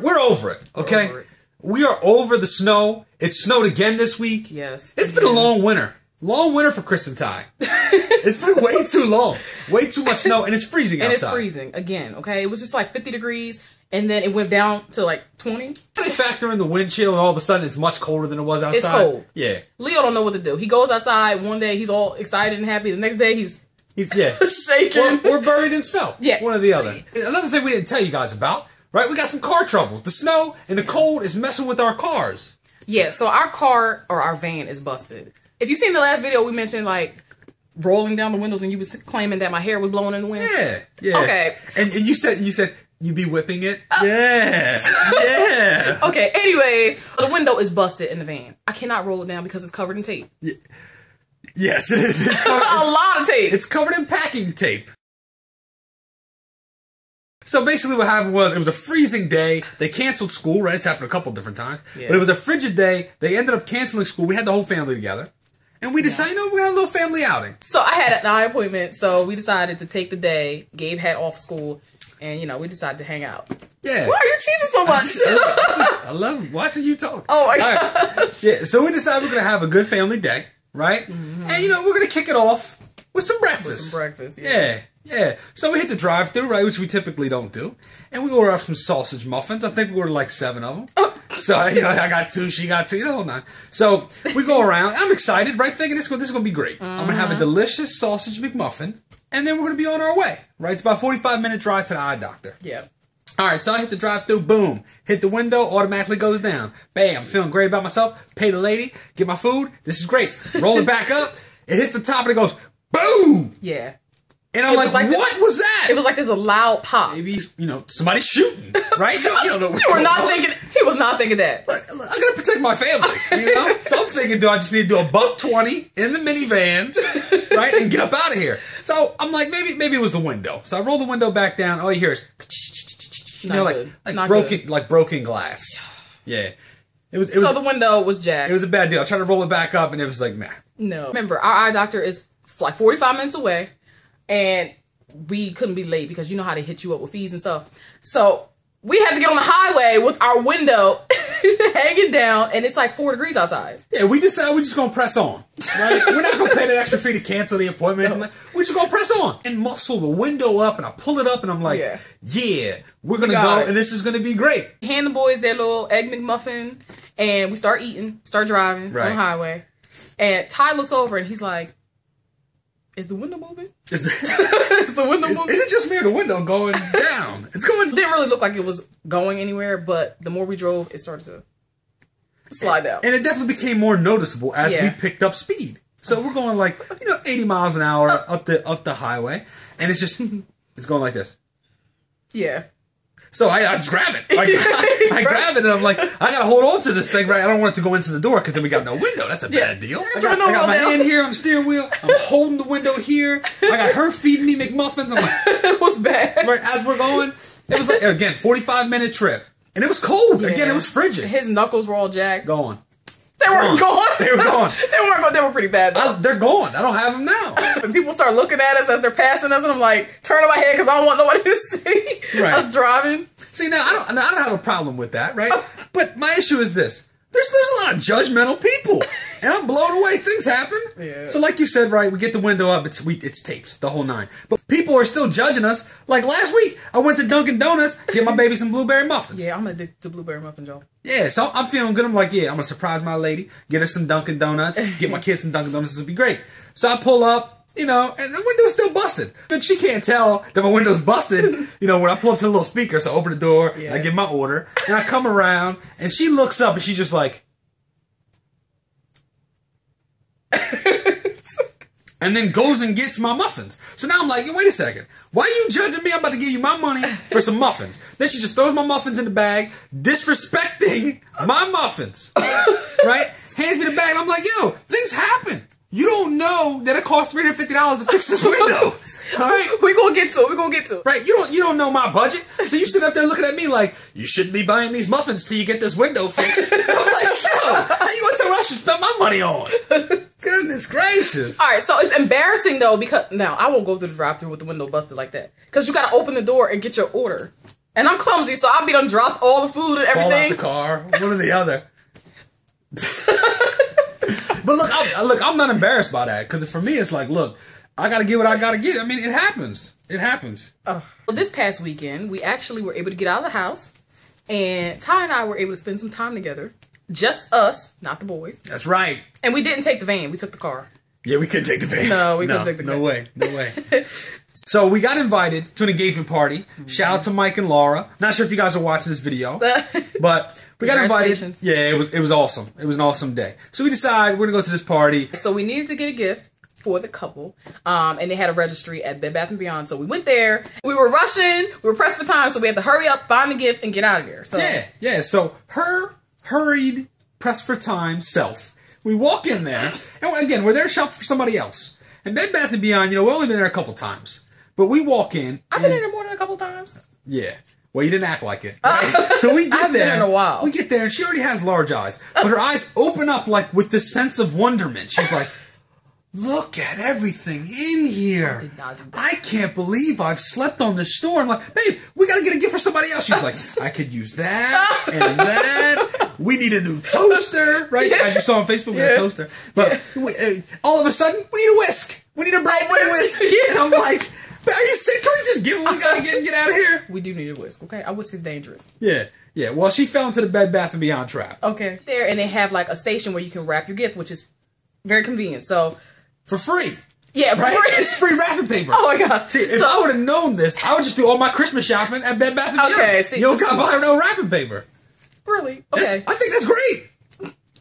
we're over it, okay? Over it. We are over the snow. It snowed again this week. Yes. It's been a long winter. Long winter for Kriss Ty. It's been way too long. Way too much snow, and it's freezing outside. And it's freezing again, okay? It was just like 50 degrees, and then it went down to like 20. They factor in the wind chill, and all of a sudden it's much colder than it was outside. It's cold. Yeah. Leo don't know what to do. He goes outside one day, he's all excited and happy. The next day, he's yeah. shaking. Or buried in snow. Yeah. One or the other. Another thing we didn't tell you guys about, right? We got some car troubles. The snow and the cold is messing with our cars. Yeah, so our car, or our van, is busted. If you seen the last video, we mentioned, like, rolling down the windows and you was claiming that my hair was blowing in the wind. Yeah, yeah. Okay. And you said you be whipping it? Yeah. Yeah. Okay, anyways, the window is busted in the van. I cannot roll it down because it's covered in tape. Yeah. Yes, it is. It's covered, a lot of tape. It's covered in packing tape. So basically what happened was, it was a freezing day. They canceled school, right? It's happened a couple different times. Yeah. But it was a frigid day. They ended up canceling school. We had the whole family together. And we decided, you know, we're going to have a little family outing. So I had an eye appointment, so we decided to take the day. Gabe had off school, and, you know, we decided to hang out. Yeah. Why are you cheesing so much? I love watching you talk. Oh, my God. Right. Yeah, so we decided we're going to have a good family day, right? Mm-hmm. And, you know, we're going to kick it off with some breakfast. With some breakfast, yeah. Yeah. So we hit the drive-thru, right, which we typically don't do. And we order up some sausage muffins. I think we ordered like 7 of them. So, you know, I got 2, she got 2, the whole 9. So we go around. I'm excited, right, thinking this is going to be great. I'm going to have a delicious sausage McMuffin, and then we're going to be on our way, right? It's about a 45-minute drive to the eye doctor. Yeah. All right, so I hit the drive-thru, boom. Hit the window, automatically goes down. Bam, feeling great about myself. Pay the lady, get my food. This is great. Roll it back up. It hits the top, and it goes, boom! Yeah. And I'm like what was that? It was like there's a loud pop. Maybe, you know, somebody's shooting, right? You don't know what's you were going not on. thinking, he was not thinking that. Look, I gotta protect my family, you know? So I'm thinking, do I just need to do a $1.20 in the minivan, right? And get up out of here. So I'm like, maybe it was the window. So I roll the window back down. All you hear is, you know, like broken glass. Yeah. It was, so the window was jacked. It was a bad deal. I tried to roll it back up and it was like, nah. No. Remember, our eye doctor is like 45 minutes away. And we couldn't be late because you know how they hit you up with fees and stuff. So we had to get on the highway with our window hanging down, and it's like 4 degrees outside. Yeah, we decided we're just going to press on. Right? We're not going to pay that extra fee to cancel the appointment. No. We're just going to press on and muscle the window up, and I pull it up, and I'm like, yeah we're going to go, and this is going to be great. Hand the boys their little Egg McMuffin, and we start eating, start driving on the highway. And Ty looks over, and he's like, is the window moving? Is the window moving? Is it just me or the window going down? It's going... It didn't really look like it was going anywhere, but the more we drove, it started to slide down. And it definitely became more noticeable as we picked up speed. So we're going like, you know, 80 miles an hour up the highway. And it's just, it's going like this. Yeah. So I just grab it. I grab it and I'm like, I gotta hold on to this thing, right? I don't want it to go into the door because then we got no window. That's a bad deal. I got my hand here on the steering wheel. I'm holding the window here. I got her feeding me McMuffins. I'm like, it was bad. Right, as we're going, it was like, again, 45-minute trip. And it was cold. Yeah. Again, it was frigid. His knuckles were all jacked. Gone. They weren't gone. They were gone. They weren't gone. They were pretty bad, though. They're gone. I don't have them now. And people start looking at us as they're passing us, and I'm like, turning my head because I don't want nobody to see us driving. See, now, I don't have a problem with that, right? But my issue is this. There's a lot of judgmental people. And I'm blown away. Things happen. Yeah. So like you said, right, we get the window up. It's tapes, the whole 9. But people are still judging us. Like last week, I went to Dunkin' Donuts, get my baby some blueberry muffins. Yeah, I'm addicted to blueberry muffins, y'all. Yeah, so I'm feeling good. I'm like, yeah, I'm going to surprise my lady, get her some Dunkin' Donuts, get my kids some Dunkin' Donuts. This will be great. So I pull up, you know, and the window's still busted. But she can't tell that my window's busted, you know, when I pull up to the little speaker. So I open the door, and I give my order, and I come around, and she looks up, and she's just like, and then goes and gets my muffins. So now I'm like, wait a second. Why are you judging me? I'm about to give you my money for some muffins. Then she just throws my muffins in the bag, disrespecting my muffins. Right? Hands me the bag, and I'm like, yo, things happen. You don't know that it costs $350 to fix this window. All right? We're going to get to it. We're going to get to it. Right? You don't know my budget. So you sit up there looking at me like, you shouldn't be buying these muffins till you get this window fixed. I'm like, yo, how you going to tell me I should spend my money on? Goodness gracious. All right, so it's embarrassing, though, because... Now, I won't go through the drive-thru with the window busted like that. Because you got to open the door and get your order. And I'm clumsy, so I'll be done dropped all the food and everything. Fall out the car, one or the other. But look, I'm not embarrassed by that because for me, it's like, look, I gotta get what I gotta get. I mean, it happens. It happens. Well, this past weekend, we actually were able to get out of the house, and Ty and I were able to spend some time together. Just us, not the boys. That's right. And we didn't take the van. We took the car. Yeah, we couldn't take the van. No, we couldn't take the van. No way. So we got invited to an engagement party. Shout out to Mike and Laura. Not sure if you guys are watching this video, but we got invited. Yeah, it was awesome. It was an awesome day. So we decided we're gonna go to this party. So we needed to get a gift for the couple, and they had a registry at Bed Bath & Beyond. So we went there. We were rushing. We were pressed for time, so we had to hurry up, find the gift, and get out of there. So yeah. So her hurried, pressed for time self. We walk in there, and again, we're there to shop for somebody else. And Bed Bath & Beyond, we've only been there a couple times. But we walk in. I've been in there more than a couple times. Yeah. Well, you didn't act like it. Right? So we get I haven't there. been in a while. We get there, and she already has large eyes. But her eyes open up like with this sense of wonderment. She's like, look at everything in here. I did not do that. I can't believe I've slept on this store. I'm like, babe, we got to get a gift for somebody else. She's like, I could use that and that. We need a new toaster, right? Yeah. As you saw on Facebook, we had a toaster. But all of a sudden, we need a whisk. We need a brand new whisk. And I'm like, are you sick? Can we just get what we got to get and get out of here? We do need a whisk, okay? A whisk is dangerous. Yeah. Well, she fell into the Bed Bath & Beyond trap. Okay. There, and they have like a station where you can wrap your gift, which is very convenient. So for free. Yeah, right? It's free wrapping paper. Oh my gosh. See, if I would have known this, I would just do all my Christmas shopping at Bed Bath & Beyond. Okay, see. You don't got to buy no wrapping paper. Really? Okay. I think that's great.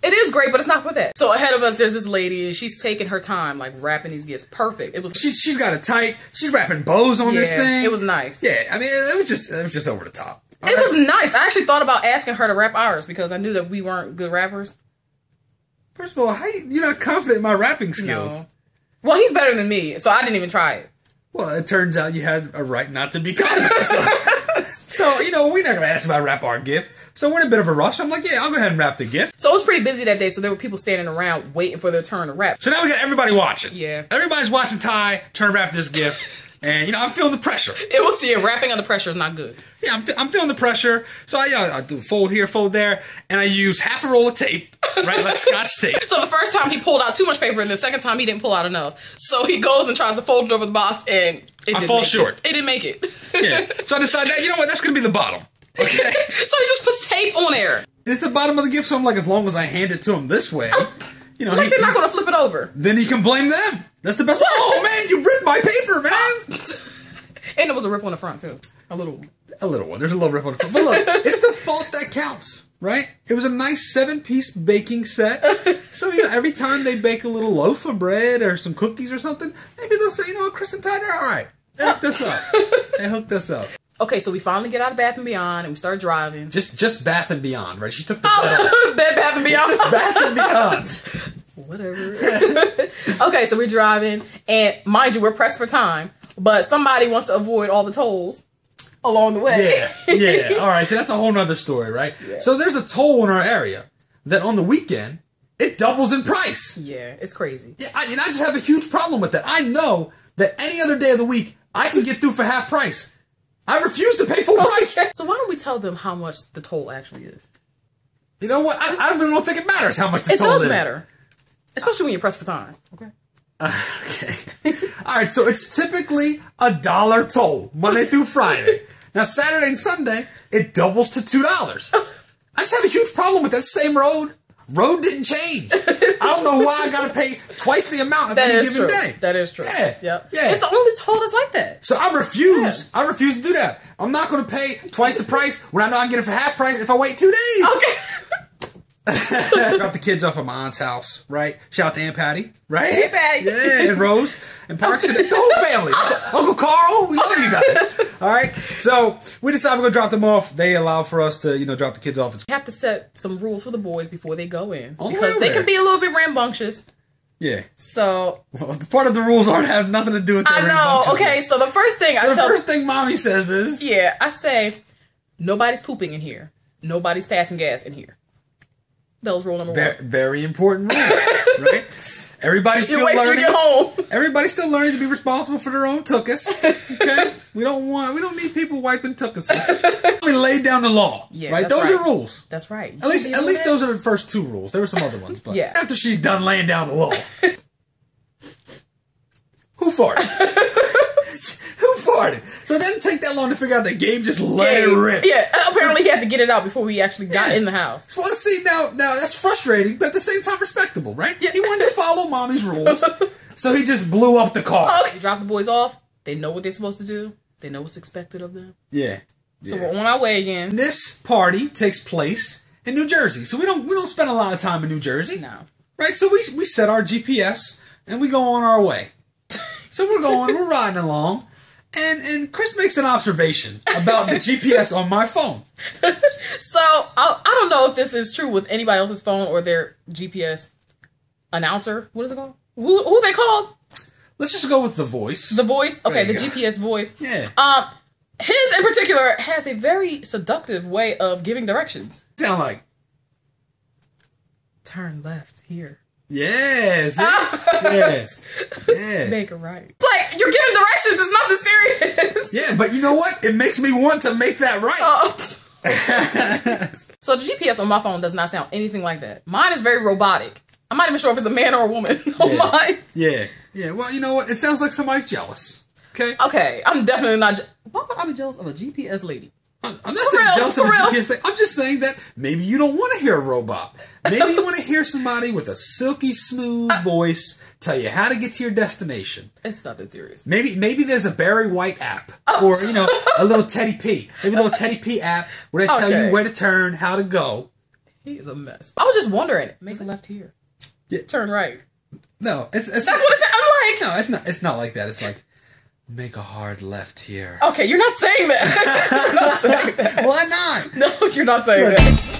It is great, but it's not for that. So ahead of us, there's this lady, and she's taking her time, like, wrapping these gifts. Perfect. It was. She's got it tight. She's wrapping bows on this thing. It was nice. Yeah, I mean, it was just over the top. It was nice. I actually thought about asking her to wrap ours because I knew that we weren't good rappers. First of all, you're not confident in my rapping skills? No. Well, he's better than me, so I didn't even try it. Well, it turns out you had a right not to be confident. So we're not going to ask about wrap our gift. So we're in a bit of a rush. I'm like, yeah, I'll go ahead and wrap the gift. So it was pretty busy that day, so there were people standing around waiting for their turn to wrap. So now we got everybody watching. Yeah. Everybody's watching Ty trying to wrap this gift. And, I'm feeling the pressure. Wrapping under pressure is not good. Yeah, I'm feeling the pressure. So I do fold here, fold there, and I use half a roll of tape, right, like Scotch tape. So the first time he pulled out too much paper, and the second time he didn't pull out enough. So he goes and tries to fold it over the box, and I fall short. It didn't make it. Yeah. So I decided that, you know what, that's going to be the bottom. Okay? So he just puts tape on there. It's the bottom of the gift, so I'm like, as long as I hand it to him this way, they're not going to flip it over. Then he can blame them. That's the best. Oh, man, you ripped my paper, man. And it was a rip on the front, too. A little one. A little one. There's a little rip on the front. But look, it's the thought that counts, right? It was a nice 7-piece baking set. So, every time they bake a little loaf of bread or some cookies or something, maybe they'll say, Kriss and Ty, they're all right. They hooked us up. Okay, so we finally get out of Bath & Beyond, and we start driving. Just Bath & Beyond, right? She took the Bed Bath & Beyond. It's just Bath & Beyond. Whatever. Okay, so we're driving, and mind you, we're pressed for time, but somebody wants to avoid all the tolls along the way. Yeah. All right, so that's a whole nother story, right? Yeah. So there's a toll in our area that on the weekend, it doubles in price. Yeah, it's crazy. Yeah, I just have a huge problem with that. I know that any other day of the week, I can get through for half price. I refuse to pay full price. So why don't we tell them how much the toll actually is? You know what? I really don't think it matters how much the toll is. It does matter. Especially when you're pressed for time. Okay. Okay. All right, so it's typically $1 toll, Monday through Friday. Now, Saturday and Sunday, it doubles to $2. I just have a huge problem with that same road. Road didn't change. I don't know why I got to pay twice the amount of any given day. That is true. Yeah. Yep. Yeah. It's the only toll that's like that. So I refuse. Yeah. I refuse to do that. I'm not going to pay twice the price when I know I can get it for half price if I wait 2 days. Okay. Drop the kids off at my aunt's house, right? Shout out to Aunt Patty, right? Hey, Patty. Yeah, and Rose, and Parks, and the whole family. Uncle Carl, we love you guys. All right, so we decided we're going to drop them off. They allow for us to, drop the kids off. You have to set some rules for the boys before they go in. Because they can be a little bit rambunctious. Yeah. So. Well, part of the rules have nothing to do with their I know. Okay, so the first thing the first thing Mommy says is. Yeah, I say, nobody's pooping in here. Nobody's passing gas in here. That was rule number one. Very important rules, right? Everybody's still learning. You get home. Everybody's still learning to be responsible for their own tuchus. Okay, we don't need people wiping tuchuses. We laid down the law, right? Those are rules. That's right. At least those are the first 2 rules. There were some other ones, but after she's done laying down the law, who farted? Who farted? So it doesn't take that long to figure out that Gabe just let it rip. Yeah, apparently he had to get it out before we actually got in the house. Well, see, now that's frustrating, but at the same time respectable, right? Yeah. He wanted to follow mommy's rules, so he just blew up the car. You drop the boys off. They know what they're supposed to do. They know what's expected of them. Yeah. So we're on our way again. This party takes place in New Jersey, so we don't spend a lot of time in New Jersey. No. Right? So we set our GPS and we go on our way. So we're riding along. And Kriss makes an observation about the GPS on my phone. So, I don't know if this is true with anybody else's phone or their GPS announcer. What is it called? Who they called? Let's just go with the voice. The voice? Okay, the GPS voice. Yeah. His in particular has a very seductive way of giving directions. Sound like? Turn left here. Yes. Yeah. Make it right. It's like, you're giving directions. It's not this serious. Yeah, but you know what? It makes me want to make that right. So the GPS on my phone does not sound anything like that. Mine is very robotic. I'm not even sure if it's a man or a woman on mine. Yeah. Well, you know what? It sounds like somebody's jealous. Okay. I'm definitely not. Why would I be jealous of a GPS lady? I'm not saying jealous of a GPS thing. I'm just saying that maybe you don't want to hear a robot. Maybe you want to hear somebody with a silky smooth voice tell you how to get to your destination. It's not that serious. Maybe there's a Barry White app. Or, a little Teddy P. Maybe a little Teddy P app where they tell you where to turn, how to go. He's a mess. I was just wondering. Make a left here. Yeah. Turn right. No, that's what it said. I'm like. No, it's not like that. It's like, make a hard left here. Okay, you're not saying that. You're not saying that. Why not? No, you're not saying that.